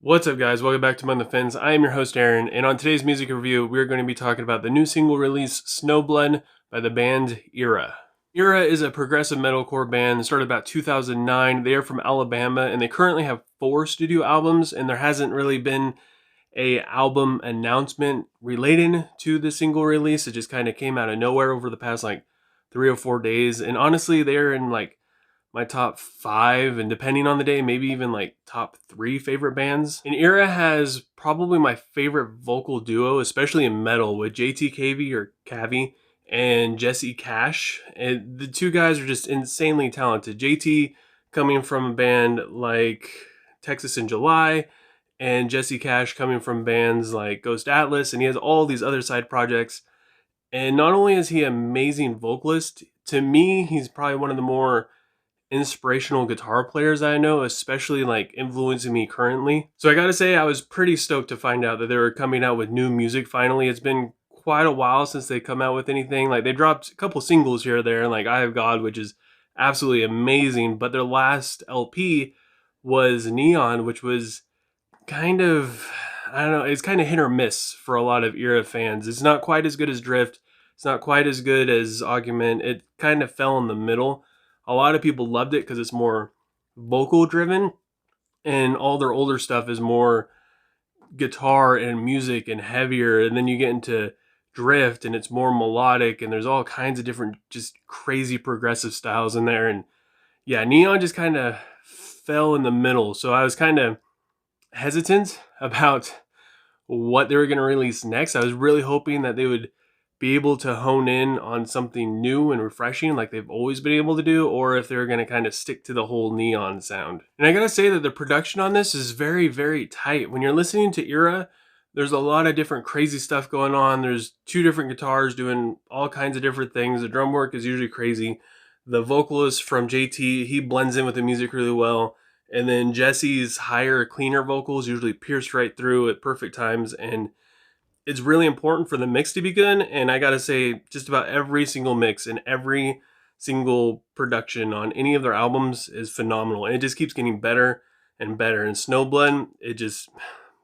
What's up, guys? Welcome back to Among the Fins. I am your host, Aaron, and on today's music review, we're going to be talking about the new single release, Snowblood, by the band ERRA. ERRA is a progressive metalcore band that started about 2009. They are from Alabama, and they currently have 4 studio albums, and there hasn't really been a album announcement relating to the single release. It just kind of came out of nowhere over the past 3 or 4 days, and honestly, they're in my top 5, and depending on the day, maybe even top 3 favorite bands. And ERRA has probably my favorite vocal duo, especially in metal, with JT Cavey or Cavi and Jesse Cash. And the two guys are just insanely talented. JT coming from a band like Texas in July, and Jesse Cash coming from bands like Ghost Atlas, and he has all these other side projects. And not only is he an amazing vocalist, to me, he's probably one of the more inspirational guitar players I know, especially influencing me currently. So I gotta say, I was pretty stoked to find out that they were coming out with new music finally. It's been quite a while since they come out with anything. They dropped a couple singles here or there, like I Have God, which is absolutely amazing, but their last LP was Neon, which was kind of, I don't know, it's kind of hit or miss for a lot of ERRA fans. It's not quite as good as Drift. It's not quite as good as Argument. It kind of fell in the middle. A lot of people loved it because it's more vocal driven, and all their older stuff is more guitar and music and heavier. And then you get into Drift and it's more melodic, and there's all kinds of different just crazy progressive styles in there. And yeah, Neon just kind of fell in the middle. So I was kind of hesitant about what they were going to release next. I was really hoping that they would be able to hone in on something new and refreshing like they've always been able to do, or if they're going to kind of stick to the whole Neon sound. And I gotta say that the production on this is very, very tight. When you're listening to ERRA, there's a lot of different crazy stuff going on. There's 2 different guitars doing all kinds of different things. The drum work is usually crazy. The vocalist from JT, he blends in with the music really well. And then Jesse's higher, cleaner vocals usually pierce right through at perfect times, and it's really important for the mix to be good. And I gotta say, just about every single mix and every single production on any of their albums is phenomenal, and it just keeps getting better and better. And Snowblood, it just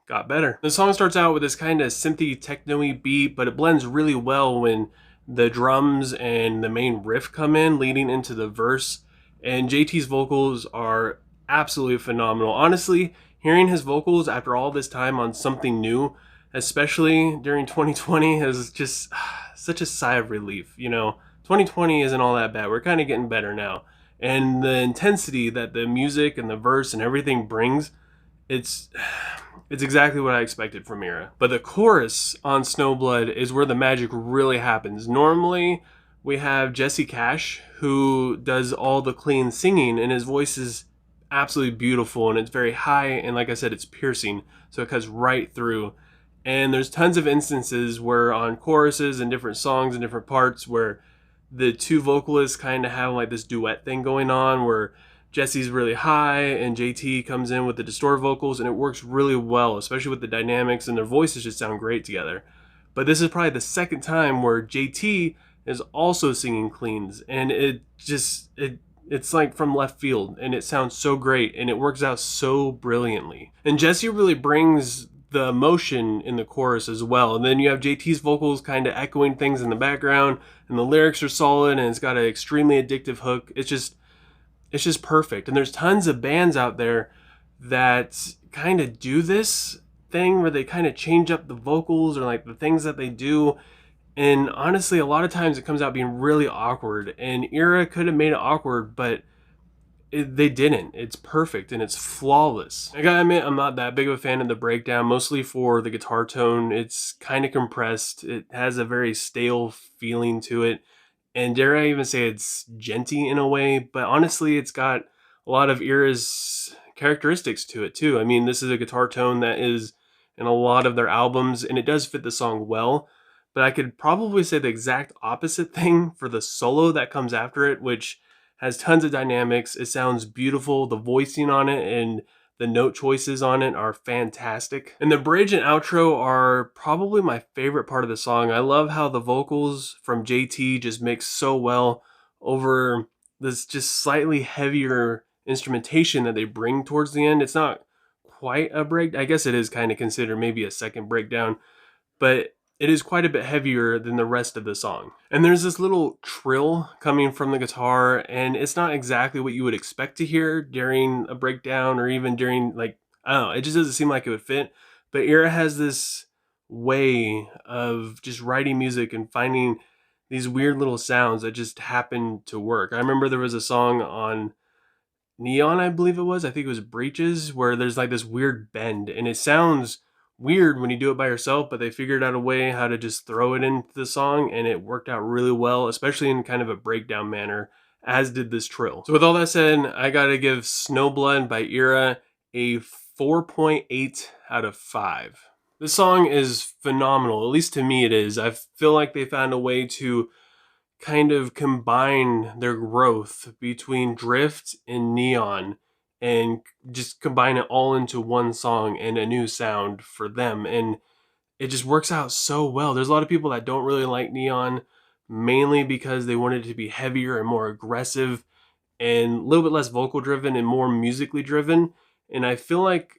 got better. The song starts out with this kind of synthy techno-y beat, but it blends really well when the drums and the main riff come in, leading into the verse. And JT's vocals are absolutely phenomenal. Honestly, hearing his vocals after all this time on something new, especially during 2020, is just such a sigh of relief. 2020 isn't all that bad. We're kind of getting better now. And the intensity that the music and the verse and everything brings, it's exactly what I expected from ERRA. But the chorus on Snowblood is where the magic really happens. Normally, we have Jesse Cash, who does all the clean singing, and his voice is absolutely beautiful, and it's very high, and like I said, it's piercing, so it cuts right through. And there's tons of instances where on choruses and different songs and different parts where the 2 vocalists kind of have this duet thing going on, where Jesse's really high and JT comes in with the distorted vocals, and it works really well, especially with the dynamics, and their voices just sound great together. But this is probably the second time where JT is also singing cleans, and it's like from left field, and it sounds so great, and it works out so brilliantly. And Jesse really brings the emotion in the chorus as well. And then you have JT's vocals kind of echoing things in the background, and the lyrics are solid, and it's got an extremely addictive hook. It's just perfect. And there's tons of bands out there that kind of do this thing where they kind of change up the vocals or the things that they do. And honestly, a lot of times it comes out being really awkward, and ERRA could have made it awkward, but they didn't. It's perfect and it's flawless. I gotta admit, I'm not that big of a fan of the breakdown, mostly for the guitar tone. It's kind of compressed. It has a very stale feeling to it. And dare I even say it's djenty in a way, but honestly, it's got a lot of ERRA's characteristics to it too. I mean, this is a guitar tone that is in a lot of their albums, and it does fit the song well. But I could probably say the exact opposite thing for the solo that comes after it, which has tons of dynamics. It sounds beautiful. The voicing on it and the note choices on it are fantastic. And the bridge and outro are probably my favorite part of the song. I love how the vocals from JT just mix so well over this just slightly heavier instrumentation that they bring towards the end. It's not quite a break. I guess it is kind of considered maybe a second breakdown, but it is quite a bit heavier than the rest of the song. And there's this little trill coming from the guitar, and it's not exactly what you would expect to hear during a breakdown or even during, like, I don't know, it just doesn't seem like it would fit. But ERRA has this way of just writing music and finding these weird little sounds that just happen to work. I remember there was a song on Neon, I believe it was. I think it was Breaches, where there's like this weird bend, and it sounds weird when you do it by yourself, but they figured out a way how to just throw it into the song, and it worked out really well, especially in kind of a breakdown manner, as did this trill. So with all that said, I gotta give Snowblood by ERRA a 4.8 out of 5. This song is phenomenal, at least to me it is. I feel like they found a way to kind of combine their growth between Drift and Neon and just combine it all into one song and a new sound for them. And it just works out so well. There's a lot of people that don't really like Neon, mainly because they wanted it to be heavier and more aggressive and a little bit less vocal driven and more musically driven. And I feel like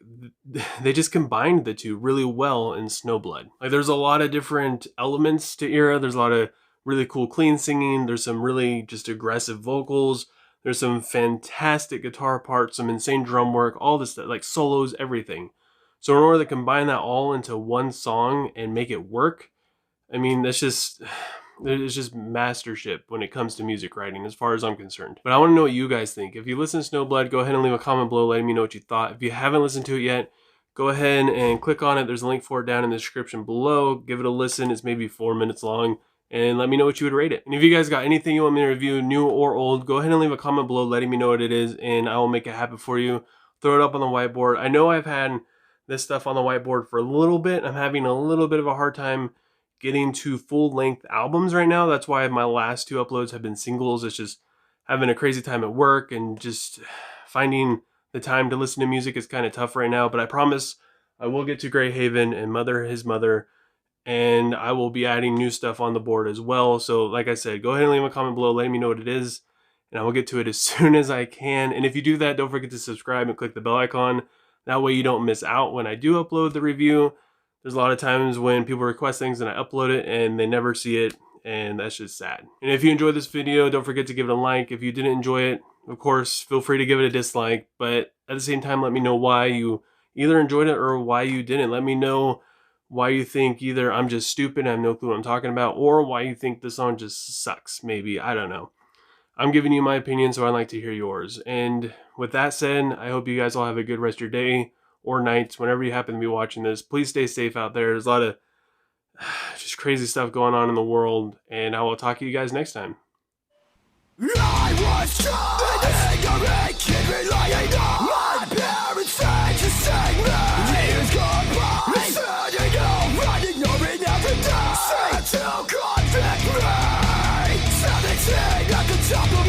they just combined the two really well in Snowblood. Like, there's a lot of different elements to ERRA. There's a lot of really cool clean singing. There's some really just aggressive vocals. There's some fantastic guitar parts, some insane drum work, all this stuff, like solos, everything. So in order to combine that all into one song and make it work, I mean, it's just mastership when it comes to music writing, as far as I'm concerned. But I want to know what you guys think. If you listen to Snowblood, go ahead and leave a comment below letting me know what you thought. If you haven't listened to it yet, go ahead and click on it. There's a link for it down in the description below. Give it a listen. It's maybe 4 minutes long. And let me know what you would rate it. And if you guys got anything you want me to review, new or old, go ahead and leave a comment below letting me know what it is, and I will make it happen for you. Throw it up on the whiteboard. I know I've had this stuff on the whiteboard for a little bit. I'm having a little bit of a hard time getting to full-length albums right now. That's why my last 2 uploads have been singles. It's just having a crazy time at work, and just finding the time to listen to music is kind of tough right now. But I promise I will get to Grey Haven and Mother His Mother, and I will be adding new stuff on the board as well. So like I said, go ahead and leave a comment below letting me know what it is, and I will get to it as soon as I can. And if you do that, don't forget to subscribe and click the bell icon. That way you don't miss out when I do upload the review. There's a lot of times when people request things and I upload it and they never see it, and that's just sad. And if you enjoyed this video, don't forget to give it a like. If you didn't enjoy it, of course, feel free to give it a dislike, but at the same time, let me know why you either enjoyed it or why you didn't. Let me know why you think either I'm just stupid, I have no clue what I'm talking about, or why you think the song just sucks, maybe. I don't know. I'm giving you my opinion, so I'd like to hear yours. And with that said, I hope you guys all have a good rest of your day or nights, whenever you happen to be watching this. Please stay safe out there. There's a lot of just crazy stuff going on in the world, and I will talk to you guys next time. I was just an ignorant kid relying on my parents said to save me. Years gone by, sitting around ignoring everything. Said to convict me. 17 at the top of